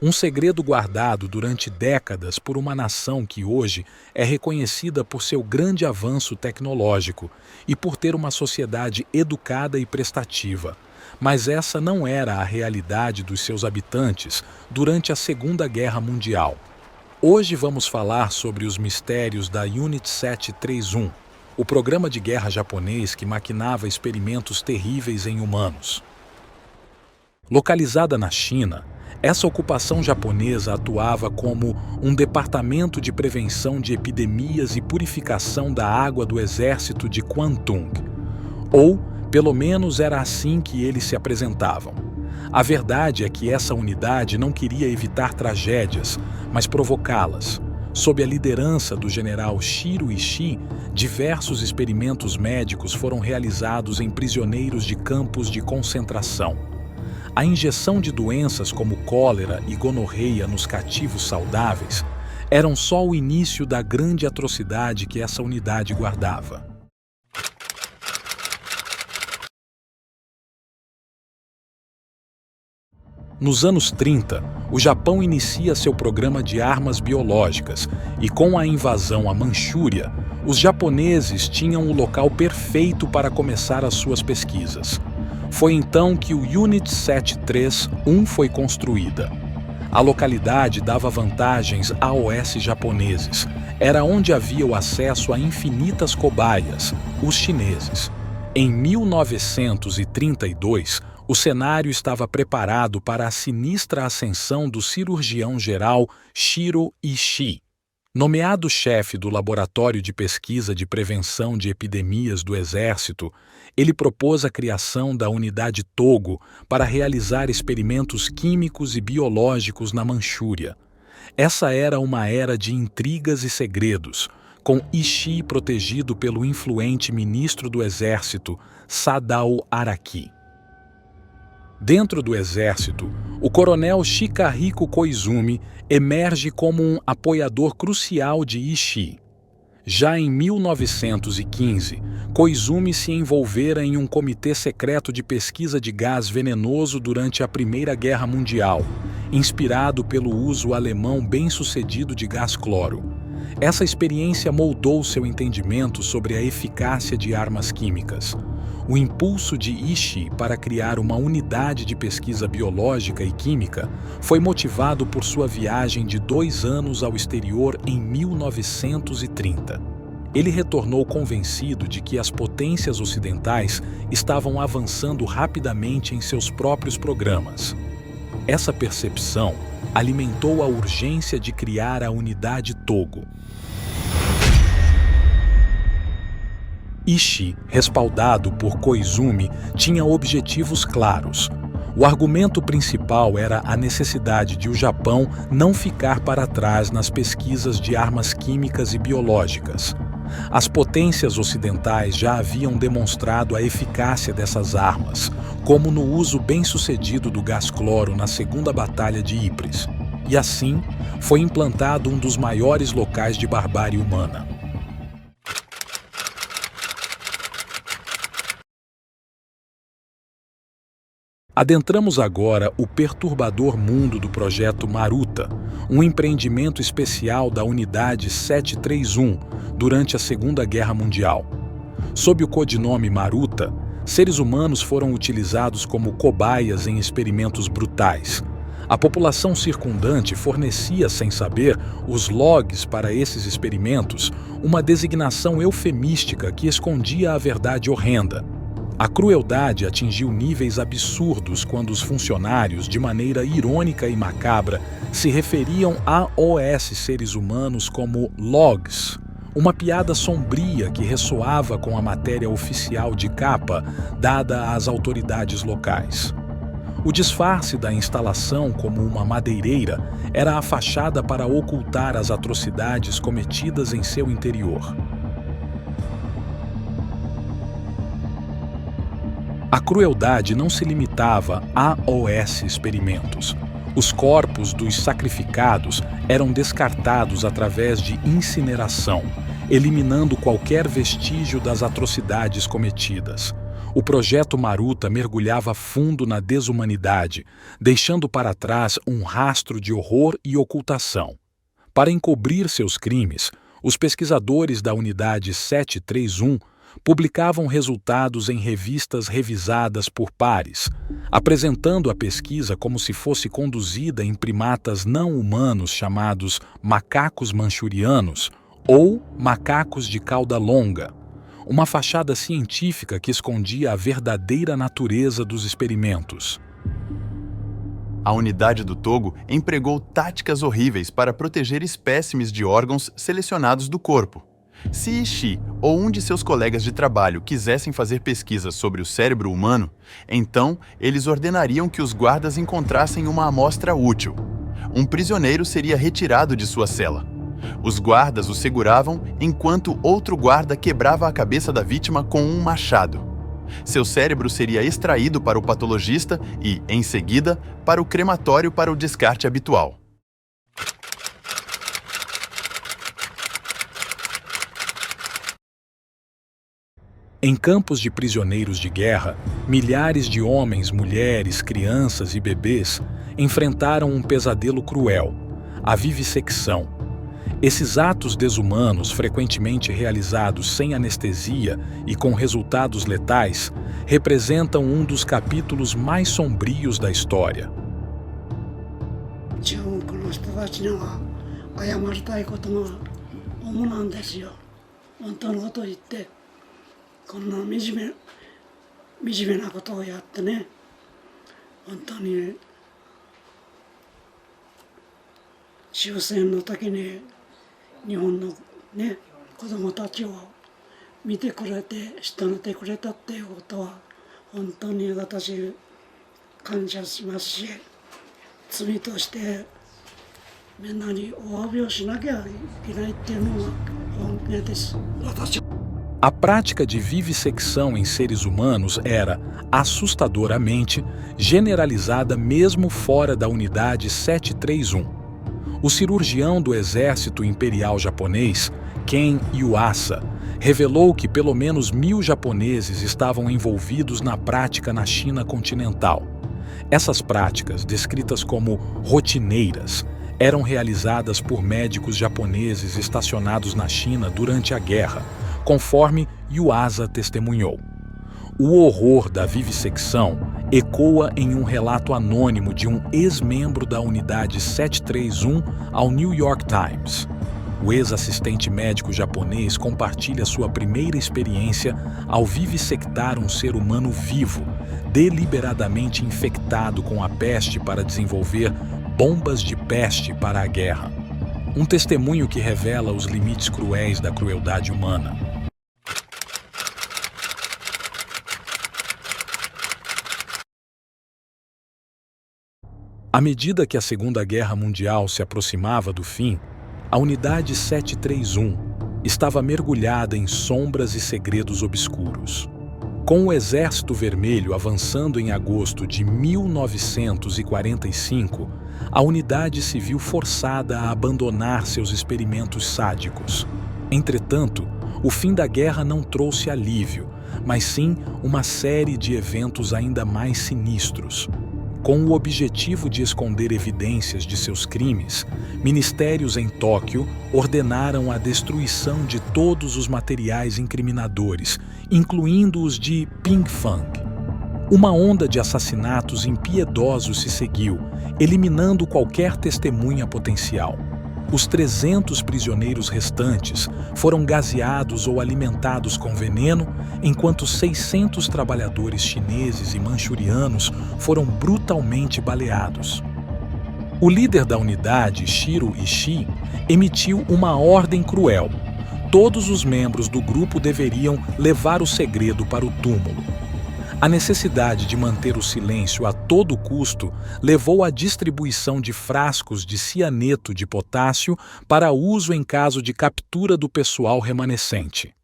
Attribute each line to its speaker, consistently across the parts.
Speaker 1: Um segredo guardado durante décadas por uma nação que hoje é reconhecida por seu grande avanço tecnológico e por ter uma sociedade educada e prestativa. Mas essa não era a realidade dos seus habitantes durante a Segunda Guerra Mundial. Hoje vamos falar sobre os mistérios da Unit 731, o programa de guerra japonês que maquinava experimentos terríveis em humanos. Localizada na China, essa ocupação japonesa atuava como um departamento de prevenção de epidemias e purificação da água do exército de Kwantung. Ou, pelo menos, era assim que eles se apresentavam. A verdade é que essa unidade não queria evitar tragédias, mas provocá-las. Sob a liderança do general Shiro Ishii, diversos experimentos médicos foram realizados em prisioneiros de campos de concentração. A injeção de doenças como cólera e gonorreia nos cativos saudáveis eram só o início da grande atrocidade que essa unidade guardava. Nos anos 30, o Japão inicia seu programa de armas biológicas e, com a invasão à Manchúria, os japoneses tinham o local perfeito para começar as suas pesquisas. Foi então que o Unit 731 foi construída. A localidade dava vantagens a OS japoneses. Era onde havia o acesso a infinitas cobaias, os chineses. Em 1932, o cenário estava preparado para a sinistra ascensão do cirurgião-geral Shiro Ishii. Nomeado chefe do Laboratório de Pesquisa de Prevenção de Epidemias do Exército, ele propôs a criação da Unidade Togo para realizar experimentos químicos e biológicos na Manchúria. Essa era uma era de intrigas e segredos, com Ishii protegido pelo influente ministro do Exército, Sadao Araki. Dentro do exército, o coronel Chikahiko Koizumi emerge como um apoiador crucial de Ishii. Já em 1915, Koizumi se envolvera em um comitê secreto de pesquisa de gás venenoso durante a Primeira Guerra Mundial, inspirado pelo uso alemão bem-sucedido de gás cloro. Essa experiência moldou seu entendimento sobre a eficácia de armas químicas. O impulso de Ishii para criar uma unidade de pesquisa biológica e química foi motivado por sua viagem de 2 anos ao exterior em 1930. Ele retornou convencido de que as potências ocidentais estavam avançando rapidamente em seus próprios programas. Essa percepção alimentou a urgência de criar a Unidade Togo. Ishii, respaldado por Koizumi, tinha objetivos claros. O argumento principal era a necessidade de o Japão não ficar para trás nas pesquisas de armas químicas e biológicas. As potências ocidentais já haviam demonstrado a eficácia dessas armas, como no uso bem-sucedido do gás cloro na Segunda Batalha de Ypres. E assim, foi implantado um dos maiores locais de barbárie humana. Adentramos agora o perturbador mundo do Projeto Maruta, um empreendimento especial da Unidade 731 durante a Segunda Guerra Mundial. Sob o codinome Maruta, seres humanos foram utilizados como cobaias em experimentos brutais. A população circundante fornecia, sem saber, os logs para esses experimentos, uma designação eufemística que escondia a verdade horrenda. A crueldade atingiu níveis absurdos quando os funcionários, de maneira irônica e macabra, se referiam a OS seres humanos como logs, uma piada sombria que ressoava com a matéria oficial de capa dada às autoridades locais. O disfarce da instalação como uma madeireira era a fachada para ocultar as atrocidades cometidas em seu interior. A crueldade não se limitava a OS experimentos. Os corpos dos sacrificados eram descartados através de incineração, eliminando qualquer vestígio das atrocidades cometidas. O projeto Maruta mergulhava fundo na desumanidade, deixando para trás um rastro de horror e ocultação. Para encobrir seus crimes, os pesquisadores da Unidade 731 publicavam resultados em revistas revisadas por pares, apresentando a pesquisa como se fosse conduzida em primatas não humanos chamados macacos manchurianos ou macacos de cauda longa, uma fachada científica que escondia a verdadeira natureza dos experimentos.
Speaker 2: A unidade do Togo empregou táticas horríveis para proteger espécimes de órgãos selecionados do corpo. Se Ishii ou um de seus colegas de trabalho quisessem fazer pesquisas sobre o cérebro humano, então eles ordenariam que os guardas encontrassem uma amostra útil. Um prisioneiro seria retirado de sua cela. Os guardas o seguravam enquanto outro guarda quebrava a cabeça da vítima com um machado. Seu cérebro seria extraído para o patologista e, em seguida, para o crematório para o descarte habitual.
Speaker 1: Em campos de prisioneiros de guerra, milhares de homens, mulheres, crianças e bebês enfrentaram um pesadelo cruel, a vivissecção. Esses atos desumanos, frequentemente realizados sem anestesia e com resultados letais, representam um dos capítulos mais sombrios da história. A prática de vivissecção em seres humanos era, assustadoramente, generalizada mesmo fora da Unidade 731. O cirurgião do Exército Imperial Japonês, Ken Yuasa, revelou que pelo menos 1.000 japoneses estavam envolvidos na prática na China continental. Essas práticas, descritas como rotineiras, eram realizadas por médicos japoneses estacionados na China durante a guerra, conforme Yuasa testemunhou. O horror da vivissecção ecoa em um relato anônimo de um ex-membro da Unidade 731 ao New York Times. O ex-assistente médico japonês compartilha sua primeira experiência ao vivissectar um ser humano vivo, deliberadamente infectado com a peste para desenvolver bombas de peste para a guerra. Um testemunho que revela os limites cruéis da crueldade humana. À medida que a Segunda Guerra Mundial se aproximava do fim, a Unidade 731 estava mergulhada em sombras e segredos obscuros. Com o Exército Vermelho avançando em agosto de 1945, a unidade se viu forçada a abandonar seus experimentos sádicos. Entretanto, o fim da guerra não trouxe alívio, mas sim uma série de eventos ainda mais sinistros. Com o objetivo de esconder evidências de seus crimes, ministérios em Tóquio ordenaram a destruição de todos os materiais incriminadores, incluindo os de Pingfang. Uma onda de assassinatos impiedosos se seguiu, eliminando qualquer testemunha potencial. Os 300 prisioneiros restantes foram gaseados ou alimentados com veneno, enquanto 600 trabalhadores chineses e manchurianos foram brutalmente baleados. O líder da unidade, Shiro Ishii, emitiu uma ordem cruel. Todos os membros do grupo deveriam levar o segredo para o túmulo. A necessidade de manter o silêncio a todo custo levou à distribuição de frascos de cianeto de potássio para uso em caso de captura do pessoal remanescente.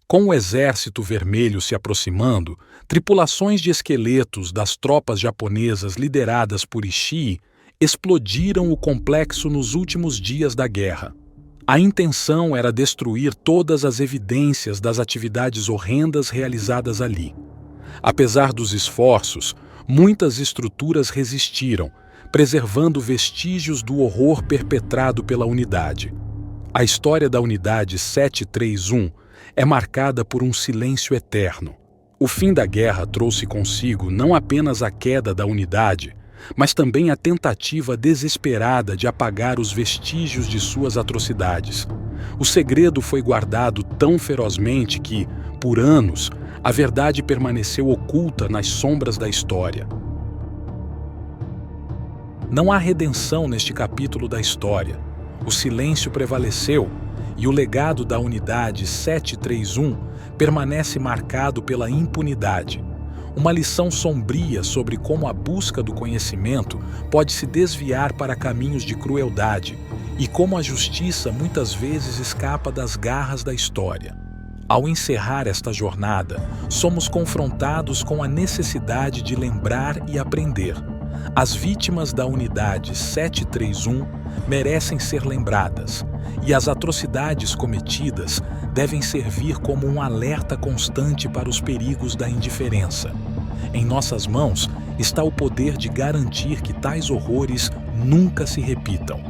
Speaker 1: Com o Exército Vermelho se aproximando, tripulações de esqueletos das tropas japonesas lideradas por Ishii explodiram o complexo nos últimos dias da guerra. A intenção era destruir todas as evidências das atividades horrendas realizadas ali. Apesar dos esforços, muitas estruturas resistiram, preservando vestígios do horror perpetrado pela unidade. A história da unidade 731 é marcada por um silêncio eterno. O fim da guerra trouxe consigo não apenas a queda da unidade, mas também a tentativa desesperada de apagar os vestígios de suas atrocidades. O segredo foi guardado tão ferozmente que, por anos, a verdade permaneceu oculta nas sombras da história. Não há redenção neste capítulo da história. O silêncio prevaleceu e o legado da unidade 731 permanece marcado pela impunidade. Uma lição sombria sobre como a busca do conhecimento pode se desviar para caminhos de crueldade e como a justiça muitas vezes escapa das garras da história. Ao encerrar esta jornada, somos confrontados com a necessidade de lembrar e aprender. As vítimas da unidade 731 merecem ser lembradas, e as atrocidades cometidas devem servir como um alerta constante para os perigos da indiferença. Em nossas mãos está o poder de garantir que tais horrores nunca se repitam.